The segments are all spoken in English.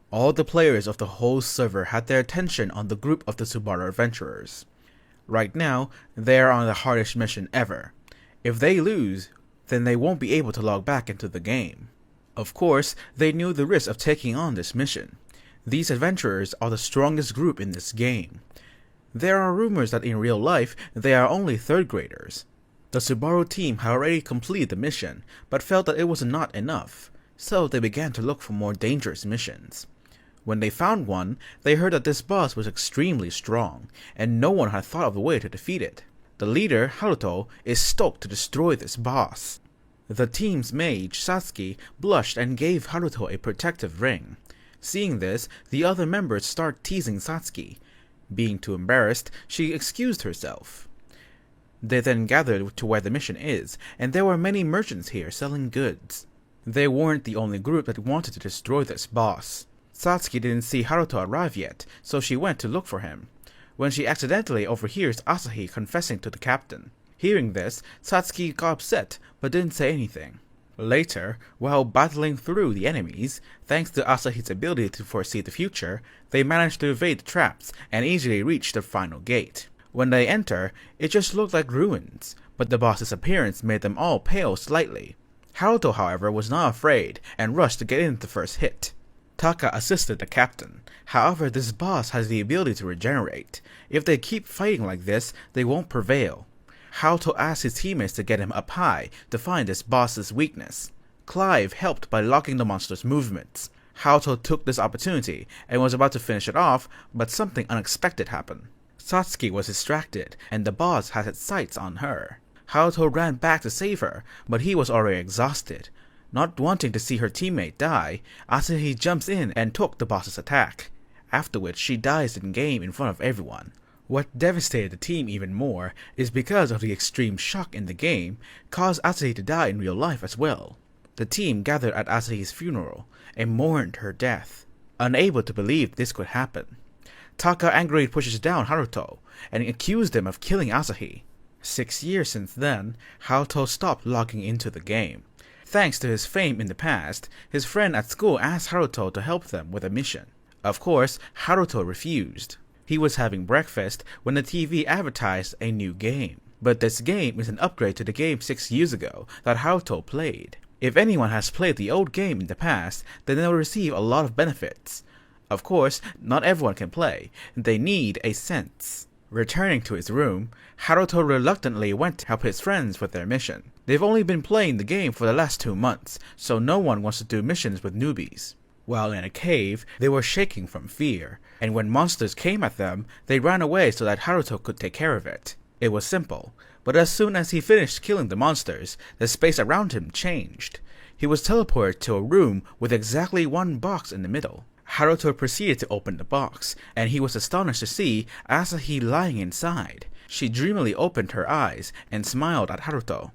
All the players of the whole server had their attention on the group of the Subaru adventurers. Right now, they are on the hardest mission ever. If they lose, then they won't be able to log back into the game. Of course, they knew the risk of taking on this mission. These adventurers are the strongest group in this game. There are rumors that in real life, they are only 3rd graders. The Subaru team had already completed the mission, but felt that it was not enough, so they began to look for more dangerous missions. When they found one, they heard that this boss was extremely strong, and no one had thought of a way to defeat it. The leader, Haruto, is stoked to destroy this boss. The team's mage, Satsuki, blushed and gave Haruto a protective ring. Seeing this, the other members start teasing Satsuki. Being too embarrassed, she excused herself. They then gathered to where the mission is, and there were many merchants here selling goods. They weren't the only group that wanted to destroy this boss. Satsuki didn't see Haruto arrive yet, so she went to look for him, when she accidentally overhears Asahi confessing to the captain. Hearing this, Satsuki got upset, but didn't say anything. Later, while battling through the enemies, thanks to Asahi's ability to foresee the future, they managed to evade the traps and easily reach the final gate. When they enter, it just looked like ruins, but the boss's appearance made them all pale slightly. Haruto, however, was not afraid and rushed to get in the first hit. Taka assisted the captain. However, this boss has the ability to regenerate. If they keep fighting like this, they won't prevail. Haruto asked his teammates to get him up high to find this boss's weakness. Clive helped by locking the monster's movements. Haruto took this opportunity and was about to finish it off, but something unexpected happened. Satsuki was distracted, and the boss had its sights on her. Haruto ran back to save her, but he was already exhausted. Not wanting to see her teammate die, Asahi jumps in and took the boss's attack, after which she dies in-game in front of everyone. What devastated the team even more is because of the extreme shock in the game caused Asahi to die in real life as well. The team gathered at Asahi's funeral and mourned her death, unable to believe this could happen. Taka angrily pushes down Haruto and accused him of killing Asahi. 6 years since then, Haruto stopped logging into the game. Thanks to his fame in the past, his friend at school asked Haruto to help them with a mission. Of course, Haruto refused. He was having breakfast when the TV advertised a new game. But this game is an upgrade to the game 6 years ago that Haruto played. If anyone has played the old game in the past, then they'll receive a lot of benefits. Of course, not everyone can play, and they need a sense. Returning to his room, Haruto reluctantly went to help his friends with their mission. They've only been playing the game for the last 2 months, so no one wants to do missions with newbies. While in a cave, they were shaking from fear, and when monsters came at them, they ran away so that Haruto could take care of it. It was simple, but as soon as he finished killing the monsters, the space around him changed. He was teleported to a room with exactly one box in the middle. Haruto proceeded to open the box, and he was astonished to see Asahi lying inside. She dreamily opened her eyes and smiled at Haruto.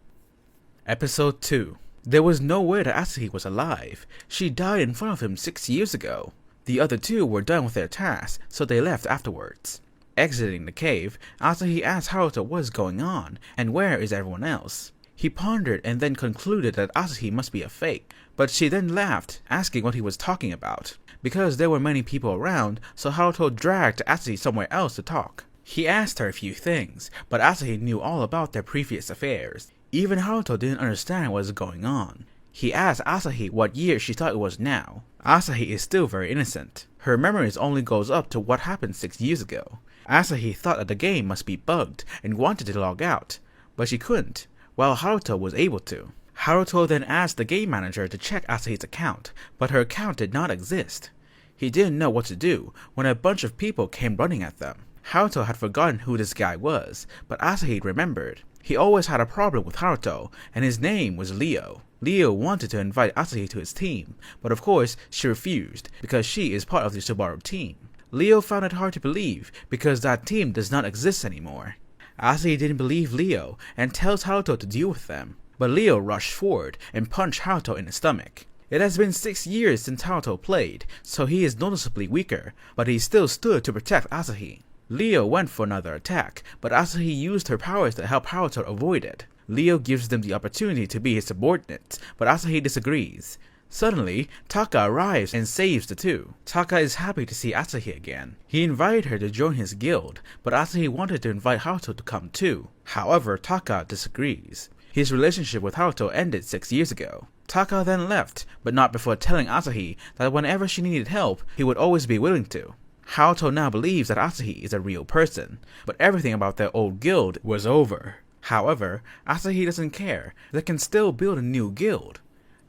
Episode 2. There was no way that Asahi was alive. She died in front of him 6 years ago. The other two were done with their task, so they left afterwards. Exiting the cave, Asahi asked Haruto what is going on, and where is everyone else. He pondered and then concluded that Asahi must be a fake, but she then laughed, asking what he was talking about. Because there were many people around, so Haruto dragged Asahi somewhere else to talk. He asked her a few things, but Asahi knew all about their previous affairs. Even Haruto didn't understand what was going on. He asked Asahi what year she thought it was now. Asahi is still very innocent. Her memories only goes up to what happened 6 years ago. Asahi thought that the game must be bugged and wanted to log out, but she couldn't, while Haruto was able to. Haruto then asked the game manager to check Asahi's account, but her account did not exist. He didn't know what to do when a bunch of people came running at them. Haruto had forgotten who this guy was, but Asahi remembered. He always had a problem with Haruto, and his name was Leo. Leo wanted to invite Asahi to his team, but of course she refused because she is part of the Subaru team. Leo found it hard to believe because that team does not exist anymore. Asahi didn't believe Leo and tells Haruto to deal with them, but Leo rushed forward and punched Haruto in the stomach. It has been 6 years since Haruto played, so he is noticeably weaker, but he still stood to protect Asahi. Leo went for another attack, but Asahi used her powers to help Haruto avoid it. Leo gives them the opportunity to be his subordinates, but Asahi disagrees. Suddenly, Taka arrives and saves the two. Taka is happy to see Asahi again. He invited her to join his guild, but Asahi wanted to invite Haruto to come too. However, Taka disagrees. His relationship with Haruto ended 6 years ago. Taka then left, but not before telling Asahi that whenever she needed help, he would always be willing to. Haruto now believes that Asahi is a real person, but everything about their old guild was over. However, Asahi doesn't care. They can still build a new guild.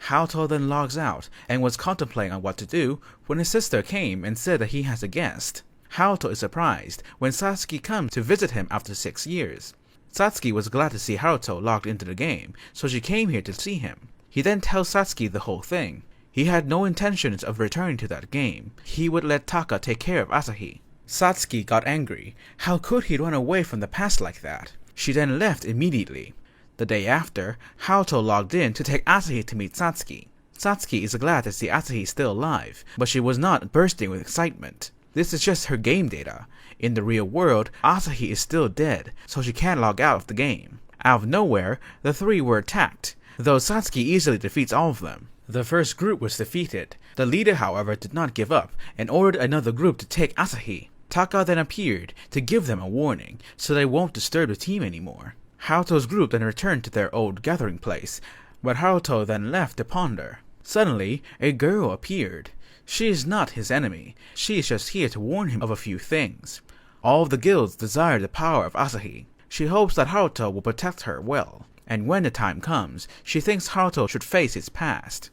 Haruto then logs out and was contemplating on what to do when his sister came and said that he has a guest. Haruto is surprised when Satsuki comes to visit him after 6 years. Satsuki was glad to see Haruto logged into the game, so she came here to see him. He then tells Satsuki the whole thing. He had no intentions of returning to that game. He would let Taka take care of Asahi. Satsuki got angry. How could he run away from the past like that? She then left immediately. The day after, Haruto logged in to take Asahi to meet Satsuki. Satsuki is glad to see Asahi still alive, but she was not bursting with excitement. This is just her game data. In the real world, Asahi is still dead, so she can't log out of the game. Out of nowhere, the three were attacked, though Satsuki easily defeats all of them. The first group was defeated. The leader, however, did not give up and ordered another group to take Asahi. Taka then appeared to give them a warning, so they won't disturb the team anymore. Haruto's group then returned to their old gathering place, but Haruto then left to ponder. Suddenly, a girl appeared. She is not his enemy. She is just here to warn him of a few things. All of the guilds desire the power of Asahi. She hopes that Haruto will protect her well, and when the time comes, she thinks Haruto should face his past.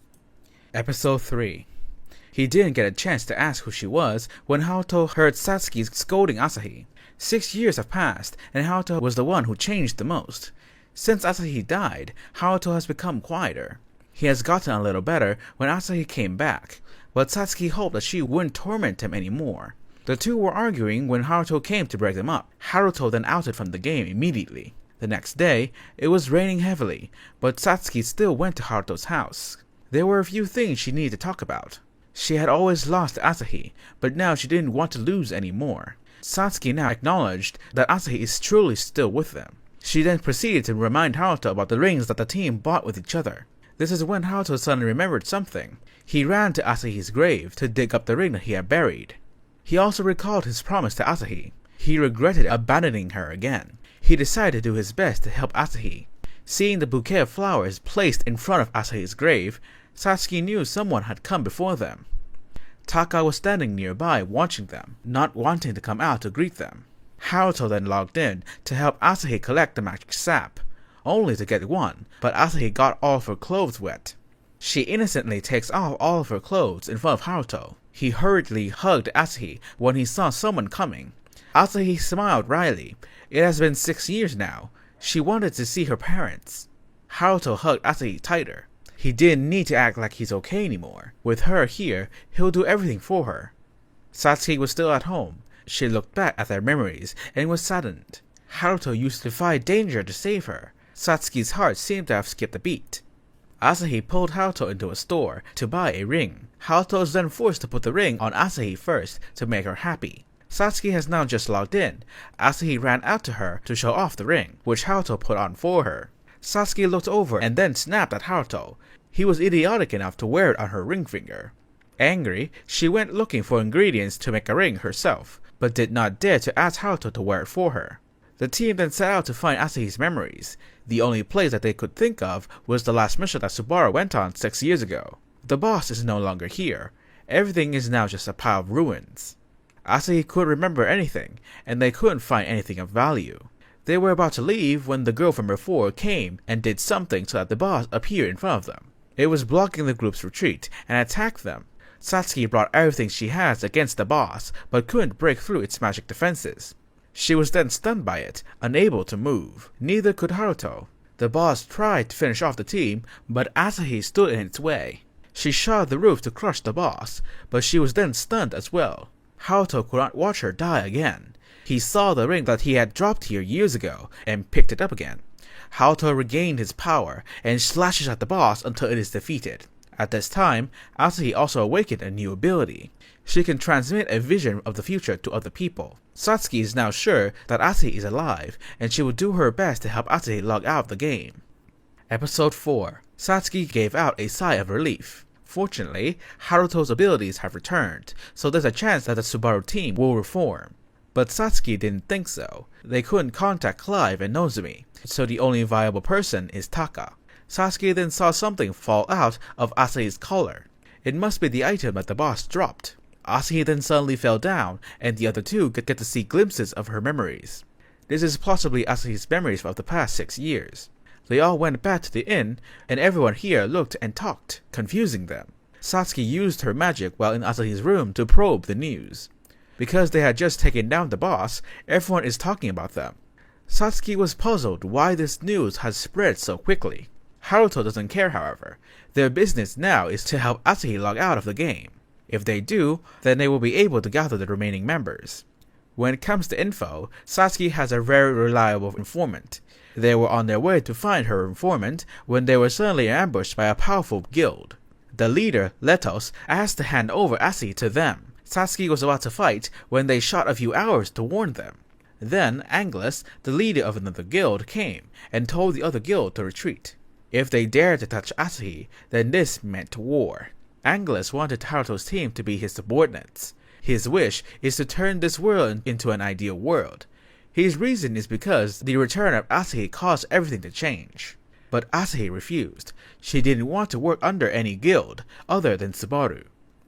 Episode 3. He didn't get a chance to ask who she was when Haruto heard Satsuki scolding Asahi. 6 years have passed, and Haruto was the one who changed the most. Since Asahi died, Haruto has become quieter. He has gotten a little better when Asahi came back, but Satsuki hoped that she wouldn't torment him anymore. The two were arguing when Haruto came to break them up. Haruto then outed from the game immediately. The next day, it was raining heavily, but Satsuki still went to Haruto's house. There were a few things she needed to talk about. She had always lost to Asahi, but now she didn't want to lose anymore. Satsuki now acknowledged that Asahi is truly still with them. She then proceeded to remind Haruto about the rings that the team bought with each other. This is when Haruto suddenly remembered something. He ran to Asahi's grave to dig up the ring that he had buried. He also recalled his promise to Asahi. He regretted abandoning her again. He decided to do his best to help Asahi. Seeing the bouquet of flowers placed in front of Asahi's grave, Satsuki knew someone had come before them. Taka was standing nearby watching them, not wanting to come out to greet them. Haruto then logged in to help Asahi collect the magic sap, only to get one, but Asahi got all of her clothes wet. She innocently takes off all of her clothes in front of Haruto. He hurriedly hugged Asahi when he saw someone coming. Asahi smiled wryly. It has been 6 years now. She wanted to see her parents. Haruto hugged Asahi tighter. He didn't need to act like he's okay anymore. With her here, he'll do everything for her. Satsuki was still at home. She looked back at their memories and was saddened. Haruto used to defy danger to save her. Satsuki's heart seemed to have skipped a beat. Asahi pulled Haruto into a store to buy a ring. Haruto was then forced to put the ring on Asahi first to make her happy. Satsuki has now just logged in. Asahi ran out to her to show off the ring, which Haruto put on for her. Satsuki looked over and then snapped at Haruto. He was idiotic enough to wear it on her ring finger. Angry, she went looking for ingredients to make a ring herself, but did not dare to ask Haruto to wear it for her. The team then set out to find Asahi's memories. The only place that they could think of was the last mission that Subaru went on 6 years ago. The boss is no longer here. Everything is now just a pile of ruins. Asahi couldn't remember anything, and they couldn't find anything of value. They were about to leave when the girl from before came and did something so that the boss appeared in front of them. It was blocking the group's retreat and attacked them. Satsuki brought everything she has against the boss, but couldn't break through its magic defenses. She was then stunned by it, unable to move. Neither could Haruto. The boss tried to finish off the team, but Asahi stood in its way. She shot the roof to crush the boss, but she was then stunned as well. Haruto could not watch her die again. He saw the ring that he had dropped here years ago and picked it up again. Haruto regained his power and slashes at the boss until it is defeated. At this time, Asahi also awakened a new ability. She can transmit a vision of the future to other people. Satsuki is now sure that Asahi is alive, and she will do her best to help Asahi log out of the game. Episode 4. Satsuki gave out a sigh of relief. Fortunately, Haruto's abilities have returned, so there's a chance that the Subaru team will reform. But Satsuki didn't think so. They couldn't contact Clive and Nozomi, so the only viable person is Taka. Satsuki then saw something fall out of Asahi's collar. It must be the item that the boss dropped. Asahi then suddenly fell down, and the other two get to see glimpses of her memories. This is possibly Asahi's memories of the past 6 years. They all went back to the inn, and everyone here looked and talked, confusing them. Satsuki used her magic while in Asahi's room to probe the news. Because they had just taken down the boss, everyone is talking about them. Satsuki was puzzled why this news had spread so quickly. Haruto doesn't care, however. Their business now is to help Asahi log out of the game. If they do, then they will be able to gather the remaining members. When it comes to info, Satsuki has a very reliable informant. They were on their way to find her informant when they were suddenly ambushed by a powerful guild. The leader, Letos, asked to hand over Asahi to them. Satsuki was about to fight when they shot a few arrows to warn them. Then Angelus, the leader of another guild, came and told the other guild to retreat. If they dared to touch Asahi, then this meant war. Angelus wanted Haruto's team to be his subordinates. His wish is to turn this world into an ideal world. His reason is because the return of Asahi caused everything to change. But Asahi refused. She didn't want to work under any guild other than Subaru.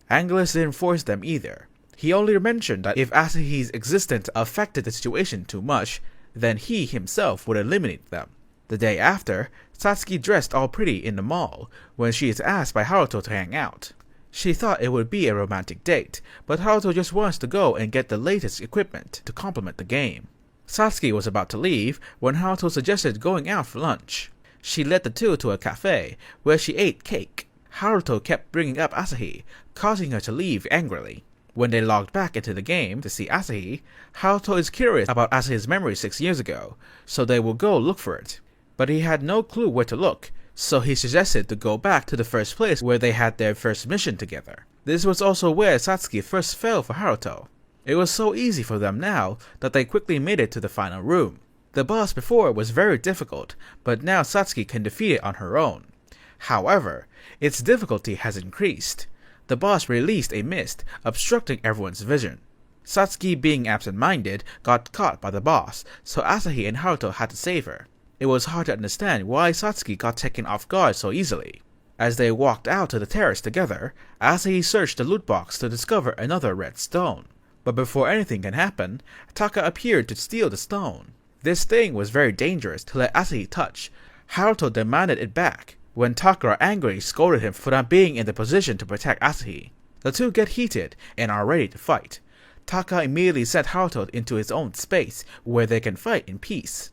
Angelus didn't force them either. He only mentioned that if Asahi's existence affected the situation too much, then he himself would eliminate them. The day after, Satsuki dressed all pretty in the mall when she is asked by Haruto to hang out. She thought it would be a romantic date, but Haruto just wants to go and get the latest equipment to complement the game. Satsuki was about to leave when Haruto suggested going out for lunch. She led the two to a cafe where she ate cake. Haruto kept bringing up Asahi, causing her to leave angrily. When they logged back into the game to see Asahi, Haruto is curious about Asahi's memory 6 years ago, so they will go look for it. But he had no clue where to look, so he suggested to go back to the first place where they had their first mission together. This was also where Satsuki first fell for Haruto. It was so easy for them now that they quickly made it to the final room. The boss before was very difficult, but now Satsuki can defeat it on her own. However, its difficulty has increased. The boss released a mist, obstructing everyone's vision. Satsuki, being absent-minded, got caught by the boss, so Asahi and Haruto had to save her. It was hard to understand why Satsuki got taken off guard so easily. As they walked out to the terrace together, Asahi searched the loot box to discover another red stone. But before anything can happen, Taka appeared to steal the stone. This thing was very dangerous to let Asahi touch. Haruto demanded it back, when Taka angrily scolded him for not being in the position to protect Asahi. The two get heated and are ready to fight. Taka immediately sent Haruto into his own space, where they can fight in peace.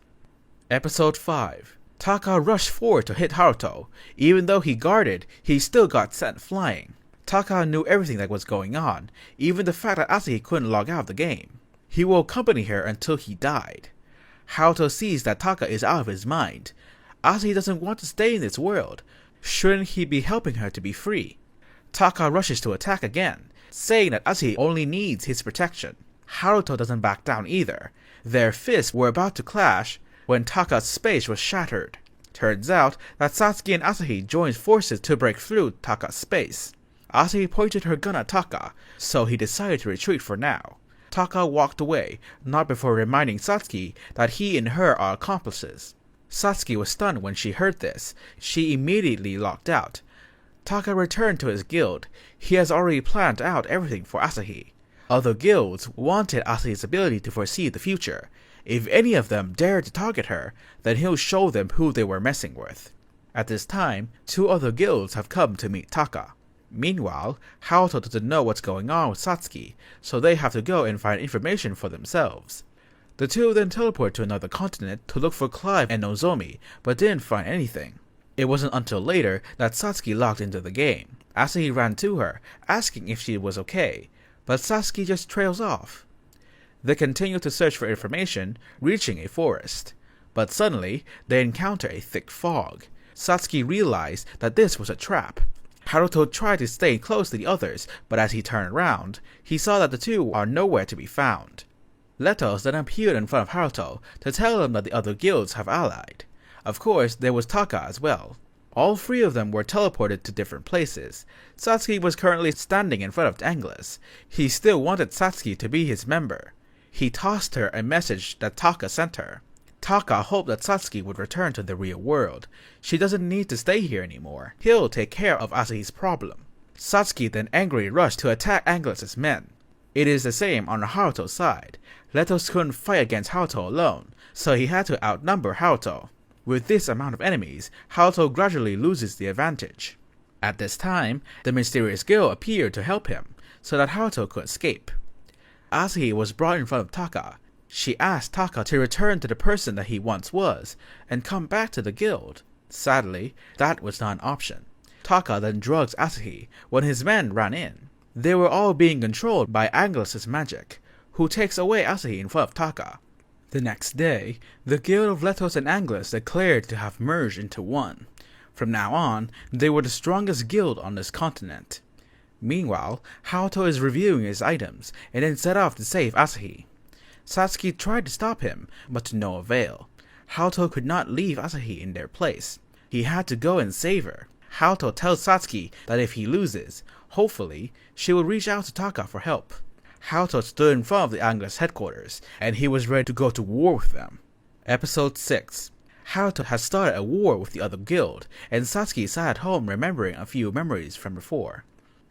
Episode 5. Taka rushed forward to hit Haruto. Even though he guarded, he still got sent flying. Taka knew everything that was going on, even the fact that Asahi couldn't log out of the game. He will accompany her until he died. Haruto sees that Taka is out of his mind. Asahi doesn't want to stay in this world. Shouldn't he be helping her to be free? Taka rushes to attack again, saying that Asahi only needs his protection. Haruto doesn't back down either. Their fists were about to clash when Taka's space was shattered. Turns out that Satsuki and Asahi joined forces to break through Taka's space. Asahi pointed her gun at Taka, so he decided to retreat for now. Taka walked away, not before reminding Satsuki that he and her are accomplices. Satsuki was stunned when she heard this. She immediately locked out. Taka returned to his guild. He has already planned out everything for Asahi. Other guilds wanted Asahi's ability to foresee the future. If any of them dared to target her, then he'll show them who they were messing with. At this time, 2 other guilds have come to meet Taka. Meanwhile, Haruto doesn't know what's going on with Satsuki, so they have to go and find information for themselves. The two then teleport to another continent to look for Clive and Nozomi, but didn't find anything. It wasn't until later that Satsuki logged into the game. Asahi ran to her, asking if she was okay, but Satsuki just trails off. They continue to search for information, reaching a forest. But suddenly, they encounter a thick fog. Satsuki realized that this was a trap. Haruto tried to stay close to the others, but as he turned around, he saw that the two are nowhere to be found. Letos then appeared in front of Haruto to tell him that the other guilds have allied. Of course, there was Taka as well. All three of them were teleported to different places. Satsuki was currently standing in front of Anglers. He still wanted Satsuki to be his member. He tossed her a message that Taka sent her. Taka hoped that Satsuki would return to the real world. She doesn't need to stay here anymore. He'll take care of Asahi's problem. Satsuki then angrily rushed to attack Anglers' men. It is the same on Haruto's side. Letos couldn't fight against Haruto alone, so he had to outnumber Haruto. With this amount of enemies, Haruto gradually loses the advantage. At this time, the mysterious girl appeared to help him, so that Haruto could escape. Asahi was brought in front of Taka. She asked Taka to return to the person that he once was, and come back to the guild. Sadly, that was not an option. Taka then drugs Asahi when his men ran in. They were all being controlled by Anglers' magic, who takes away Asahi in front of Taka. The next day, the Guild of Letos and Anglers declared to have merged into one. From now on, they were the strongest guild on this continent. Meanwhile, Haruto is reviewing his items, and then set off to save Asahi. Satsuki tried to stop him, but to no avail. Haruto could not leave Asahi in their place. He had to go and save her. Haruto tells Satsuki that if he loses, hopefully, she will reach out to Taka for help. Haruto stood in front of the Anglers headquarters, and he was ready to go to war with them. Episode 6. Haruto had started a war with the other guild, and Satsuki sat at home remembering a few memories from before.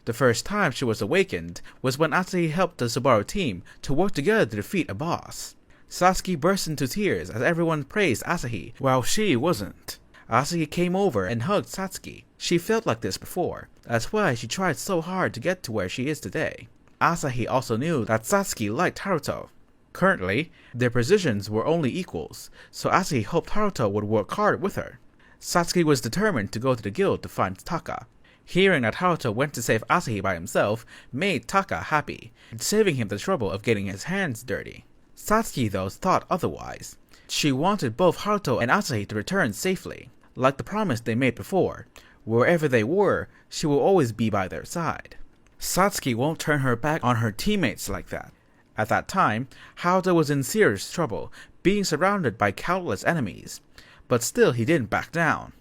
The first time she was awakened was when Asahi helped the Subaru team to work together to defeat a boss. Satsuki burst into tears as everyone praised Asahi, while she wasn't. Asahi came over and hugged Satsuki. She felt like this before. That's why she tried so hard to get to where she is today. Asahi also knew that Satsuki liked Haruto. Currently, their positions were only equals, so Asahi hoped Haruto would work hard with her. Satsuki was determined to go to the guild to find Taka. Hearing that Haruto went to save Asahi by himself made Taka happy, saving him the trouble of getting his hands dirty. Satsuki though thought otherwise. She wanted both Haruto and Asahi to return safely, like the promise they made before. Wherever they were, she will always be by their side. Satsuki won't turn her back on her teammates like that. At that time, Haruto was in serious trouble, being surrounded by countless enemies. But still he didn't back down.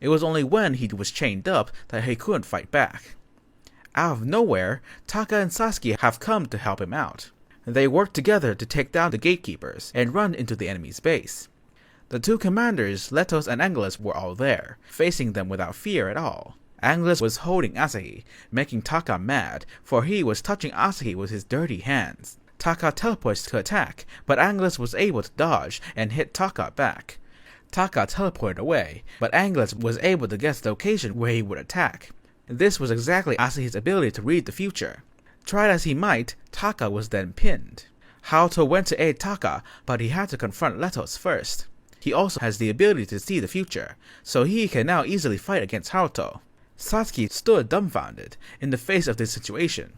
It was only when he was chained up that he couldn't fight back. Out of nowhere, Taka and Satsuki have come to help him out. They work together to take down the gatekeepers and run into the enemy's base. The two commanders, Letos and Anglers, were all there, facing them without fear at all. Anglers was holding Asahi, making Taka mad, for he was touching Asahi with his dirty hands. Taka teleports to attack, but Anglers was able to dodge and hit Taka back. Taka teleported away, but Anglers was able to guess the location where he would attack. This was exactly Asahi's ability to read the future. Tried as he might, Taka was then pinned. Haruto went to aid Taka, but he had to confront Letos first. He also has the ability to see the future, so he can now easily fight against Haruto. Satsuki stood dumbfounded in the face of this situation.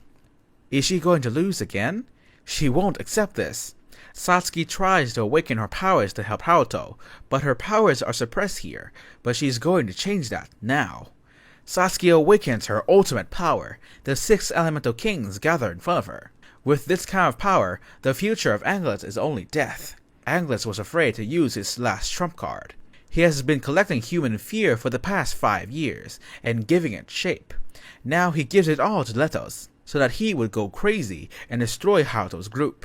Is she going to lose again? She won't accept this. Satsuki tries to awaken her powers to help Haruto, but her powers are suppressed here, but she's going to change that now. Satsuki awakens her ultimate power. The 6 elemental kings gather in front of her. With this kind of power, the future of Anglers is only death. Anglers was afraid to use his last trump card. He has been collecting human fear for the past 5 years, and giving it shape. Now he gives it all to Letos, so that he would go crazy and destroy Haruto's group.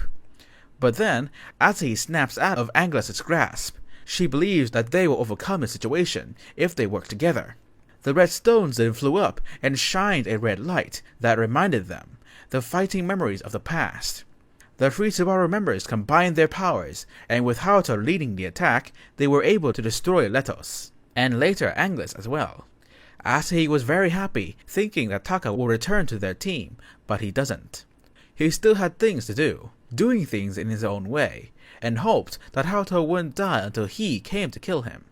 But then, Asahi snaps out of Anglers' grasp. She believes that they will overcome the situation if they work together. The red stones then flew up and shined a red light that reminded them, the fighting memories of the past. The 3 Subaru members combined their powers, and with Haruto leading the attack, they were able to destroy Letos, and later Anglers as well. Asahi was very happy, thinking that Taka will return to their team, but he doesn't. He still had things to do, doing things in his own way, and hoped that Haruto wouldn't die until he came to kill him.